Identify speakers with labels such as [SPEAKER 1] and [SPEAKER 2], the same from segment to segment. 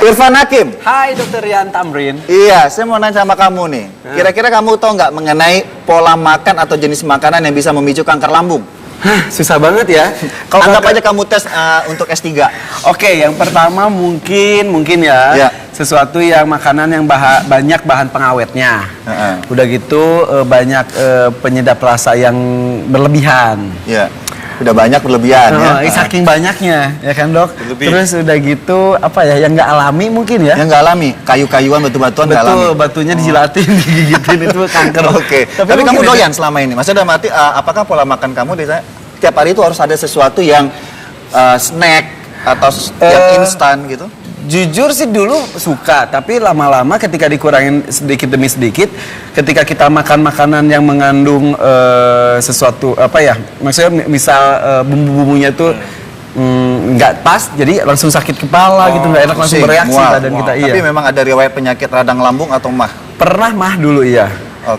[SPEAKER 1] Irfan Hakim.
[SPEAKER 2] Hai Dokter Rian Tamrin.
[SPEAKER 1] Iya, saya mau nanya sama kamu nih. Kira-kira kamu tahu nggak mengenai pola makan atau jenis makanan yang bisa memicu kanker lambung?
[SPEAKER 2] Hah, susah banget ya.
[SPEAKER 1] Kalau anggap aja kamu tes untuk S3.
[SPEAKER 2] Oke, yang pertama mungkin ya, sesuatu yang makanan yang banyak bahan pengawetnya. Udah gitu banyak penyedap rasa yang berlebihan.
[SPEAKER 1] Iya. Udah banyak berlebihan ya.
[SPEAKER 2] Saking banyaknya, ya kan dok? Berlebih. Terus udah gitu apa ya yang nggak alami mungkin ya?
[SPEAKER 1] Yang nggak alami, kayu-kayuan, batu-batuan nggak alami.
[SPEAKER 2] Betul, batunya dijilatin, digigitin itu kanker.
[SPEAKER 1] Oke. Tapi kamu doyan selama ini. Maksudnya dalam arti apakah pola makan kamu tiap hari itu harus ada sesuatu yang snack atau yang instan gitu?
[SPEAKER 2] Jujur sih dulu suka, tapi lama-lama ketika dikurangin sedikit demi sedikit, ketika kita makan makanan yang mengandung sesuatu apa ya, maksudnya misal bumbu-bumbunya tuh nggak pas, jadi langsung sakit kepala gitu, nggak enak, langsung bereaksi badan kita.
[SPEAKER 1] Tapi memang ada riwayat penyakit radang lambung atau mah?
[SPEAKER 2] Pernah mah dulu iya.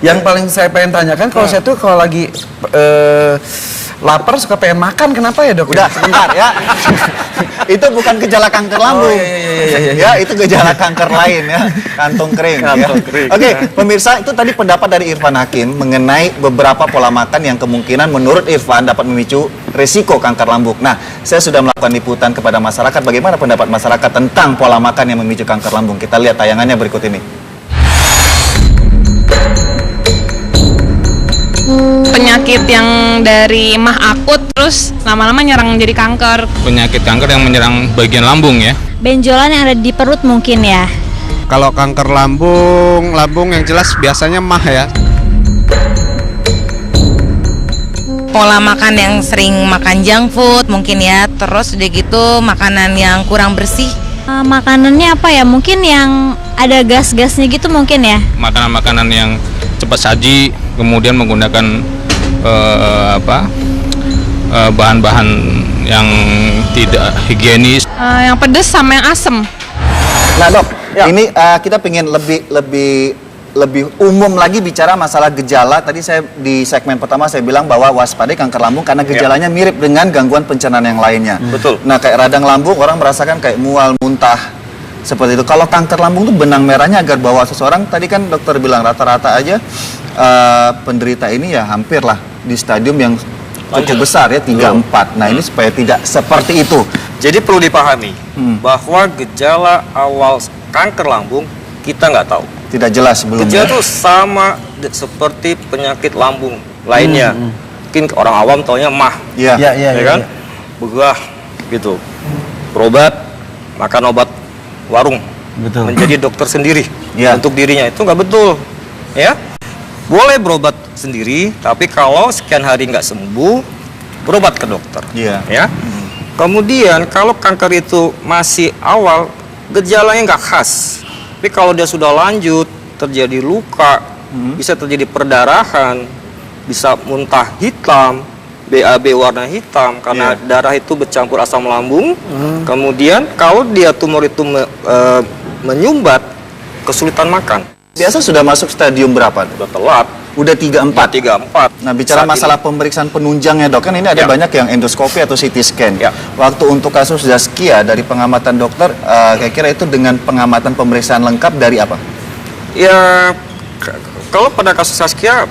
[SPEAKER 2] Yang paling saya pengen tanyakan kalau saya tuh kalau lagi lapar suka pengen makan, kenapa ya dok?
[SPEAKER 1] Udah sebentar ya. Itu bukan gejala kanker lambung. Ya, itu gejala kanker lain ya, kantung kering. Oke, pemirsa, itu tadi pendapat dari Irfan Hakim mengenai beberapa pola makan yang kemungkinan menurut Irfan dapat memicu risiko kanker lambung. Nah, saya sudah melakukan liputan kepada masyarakat. Bagaimana pendapat masyarakat tentang pola makan yang memicu kanker lambung? Kita lihat tayangannya berikut ini.
[SPEAKER 3] Penyakit yang dari mah akut terus lama-lama nyerang jadi kanker.
[SPEAKER 4] Penyakit kanker yang menyerang bagian lambung ya.
[SPEAKER 5] Benjolan yang ada di perut mungkin ya.
[SPEAKER 6] Kalau kanker lambung yang jelas biasanya mah ya.
[SPEAKER 7] Pola makan yang sering makan junk food mungkin ya. Terus udah gitu makanan yang kurang bersih.
[SPEAKER 5] Makanannya apa ya? Mungkin yang ada gas-gasnya gitu mungkin ya.
[SPEAKER 4] Makanan-makanan yang cepat saji, kemudian menggunakan bahan-bahan yang tidak higienis.
[SPEAKER 3] Yang pedas sama yang asem.
[SPEAKER 1] Nah dok, ini kita pengen lebih umum lagi bicara masalah gejala. Tadi saya di segmen pertama saya bilang bahwa waspadai kanker lambung karena gejalanya mirip dengan gangguan pencernaan yang lainnya.
[SPEAKER 2] Betul.
[SPEAKER 1] Nah kayak radang lambung orang merasakan kayak mual, muntah seperti itu. Kalau kanker lambung itu benang merahnya agar bahwa seseorang, tadi kan dokter bilang rata-rata aja penderita ini ya hampir lah di stadium yang cukup besar ya 3-4. Nah ini supaya tidak seperti itu.
[SPEAKER 8] Jadi perlu dipahami bahwa gejala awal kanker lambung kita nggak tahu.
[SPEAKER 1] Tidak jelas sebelumnya.
[SPEAKER 8] Gejala itu sama seperti penyakit lambung lainnya. Mungkin orang awam taunya mah,
[SPEAKER 1] ya
[SPEAKER 8] kan? Begah gitu. Berobat, makan obat warung.
[SPEAKER 2] Betul.
[SPEAKER 8] Menjadi dokter sendiri untuk dirinya, itu nggak betul. Ya, boleh berobat sendiri, tapi kalau sekian hari nggak sembuh, berobat ke dokter. Ya. Kemudian kalau kanker itu masih awal, gejalanya nggak khas. Tapi kalau dia sudah lanjut, terjadi luka, bisa terjadi perdarahan, bisa muntah hitam, BAB warna hitam karena darah itu bercampur asam lambung. Kemudian kalau dia tumor itu menyumbat, kesulitan makan.
[SPEAKER 1] Biasa sudah masuk stadium berapa?
[SPEAKER 8] Sudah telat.
[SPEAKER 1] Udah 3-4.
[SPEAKER 8] 3-4.
[SPEAKER 1] Nah, bicara masalah pemeriksaan penunjangnya dok, kan ini ada banyak yang endoskopi atau CT scan. Waktu untuk kasus Zaskia dari pengamatan dokter, kira-kira itu dengan pengamatan pemeriksaan lengkap dari apa?
[SPEAKER 8] Ya, kalau pada kasus Zaskia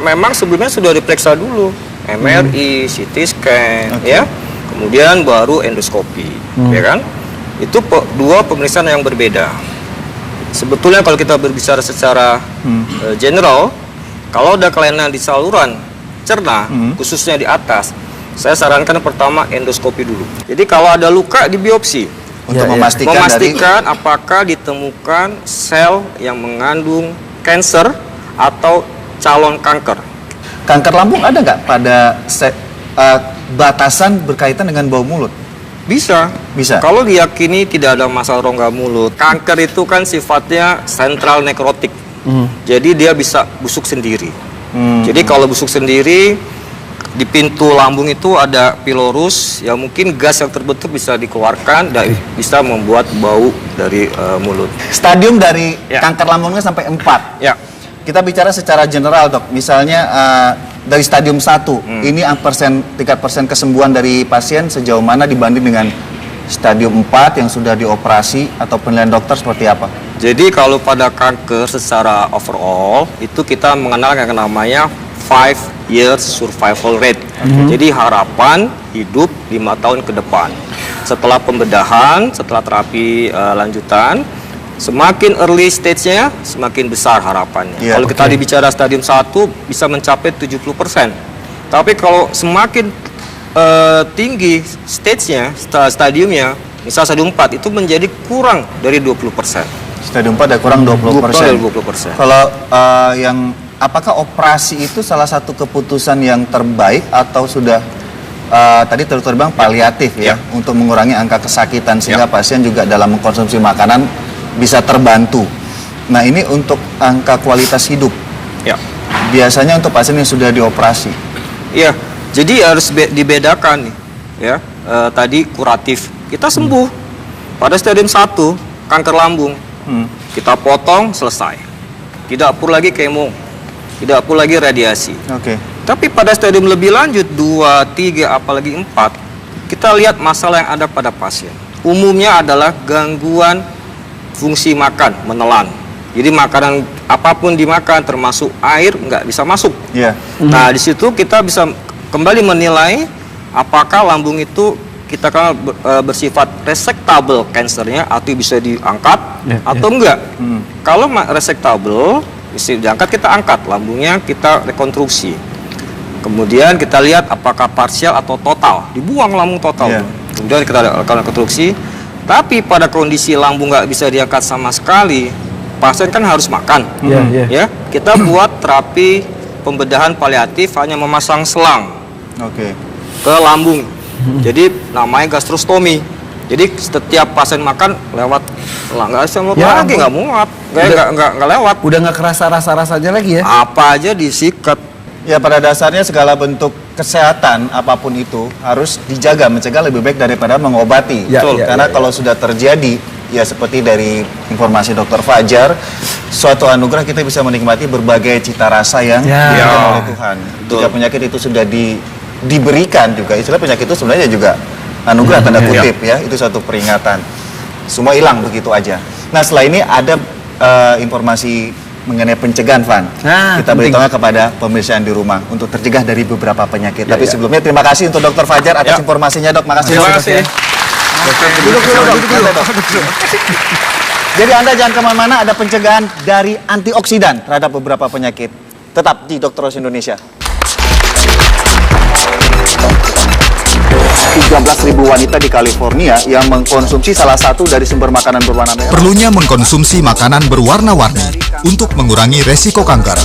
[SPEAKER 8] memang sebelumnya sudah diperiksa dulu, MRI, CT scan, ya, kemudian baru endoskopi, ya kan? Itu dua pemeriksaan yang berbeda. Sebetulnya kalau kita berbicara secara general, kalau ada kelainan di saluran cerna, khususnya di atas, saya sarankan pertama endoskopi dulu. Jadi kalau ada luka di biopsi
[SPEAKER 1] untuk memastikan
[SPEAKER 8] apakah ditemukan sel yang mengandung kanker atau calon kanker.
[SPEAKER 1] Kanker lambung ada nggak pada batasan berkaitan dengan bau mulut?
[SPEAKER 8] Bisa. Kalau diyakini tidak ada masalah rongga mulut, kanker itu kan sifatnya sentral nekrotik. Jadi dia bisa busuk sendiri. Jadi kalau busuk sendiri, di pintu lambung itu ada pilorus, ya mungkin gas yang terbentuk bisa dikeluarkan dan bisa membuat bau dari mulut.
[SPEAKER 1] Stadium dari kanker lambungnya sampai 4.
[SPEAKER 8] Ya.
[SPEAKER 1] Kita bicara secara general dok, misalnya dari stadium 1, ini tingkat persen kesembuhan dari pasien sejauh mana dibanding dengan stadium 4 yang sudah dioperasi atau penilaian dokter seperti apa?
[SPEAKER 8] Jadi kalau pada kanker secara overall itu kita mengenal yang namanya 5 years survival rate. Jadi harapan hidup 5 tahun ke depan. Setelah pembedahan, setelah terapi lanjutan, semakin early stage-nya semakin besar harapannya. Kalau kita bicara stadium 1 bisa mencapai 70%. Tapi kalau semakin tinggi stage-nya, stadiumnya, misal stadium 4 itu menjadi kurang dari 20%.
[SPEAKER 1] Stadium 4 ada kurang 20%.
[SPEAKER 8] 20%.
[SPEAKER 1] Kalau apakah operasi itu salah satu keputusan yang terbaik atau sudah tadi terbang paliatif ya untuk mengurangi angka kesakitan sehingga pasien juga dalam mengkonsumsi makanan bisa terbantu. Nah, ini untuk angka kualitas hidup.
[SPEAKER 8] Ya.
[SPEAKER 1] Biasanya untuk pasien yang sudah dioperasi.
[SPEAKER 8] Iya. Jadi harus dibedakan nih, ya. Tadi kuratif, kita sembuh. Pada stadium 1 kanker lambung, kita potong selesai. Tidak perlu lagi kemo, tidak perlu lagi radiasi.
[SPEAKER 1] Oke.
[SPEAKER 8] Tapi pada stadium lebih lanjut 2, 3, apalagi 4, kita lihat masalah yang ada pada pasien. Umumnya adalah gangguan fungsi makan, menelan. Jadi makanan apapun dimakan, termasuk air, nggak bisa masuk.
[SPEAKER 1] Iya.
[SPEAKER 8] Nah, di situ kita bisa kembali menilai apakah lambung itu kita kan bersifat resectable cancernya atau bisa diangkat atau enggak. Kalau resectable bisa diangkat, kita angkat lambungnya, kita rekonstruksi. Kemudian kita lihat apakah parsial atau total, dibuang lambung total. Kemudian kita lakukan rekonstruksi. Tapi pada kondisi lambung nggak bisa diangkat sama sekali, pasien kan harus makan. Ya, kita buat terapi pembedahan paliatif, hanya memasang selang ke lambung. Jadi namanya gastrostomi. Jadi setiap pasien makan lewat nggak bisa lagi, nggak muat, nggak lewat.
[SPEAKER 2] Udah nggak kerasa rasa-rasanya lagi ya?
[SPEAKER 8] Apa aja disikat.
[SPEAKER 1] Ya, pada dasarnya segala bentuk kesehatan apapun itu harus dijaga, mencegah lebih baik daripada mengobati. Karena kalau sudah terjadi, ya seperti dari informasi Dr. Fajar, suatu anugerah kita bisa menikmati berbagai cita rasa yang diberikan oleh Tuhan. Jika penyakit itu sudah diberikan juga, istilah penyakit itu sebenarnya juga anugerah tanda kutip ya, itu suatu peringatan. Semua hilang begitu aja. Nah, setelah ini ada informasi mengenai pencegahan, Van. Kita beritahu kepada pemirsa yang di rumah untuk tercegah dari beberapa penyakit. Tapi sebelumnya terima kasih untuk Dr. Fajar atas informasinya, Dok. Makasih.
[SPEAKER 8] Terima kasih.
[SPEAKER 1] Duduk. Jadi Anda jangan kemana-mana, ada pencegahan dari antioksidan terhadap beberapa penyakit. Tetap di Dr. Rose Indonesia. 13.000 wanita di California yang mengkonsumsi salah satu dari sumber makanan berwarna merah.
[SPEAKER 9] Perlunya mengkonsumsi makanan berwarna-warni untuk mengurangi resiko kanker.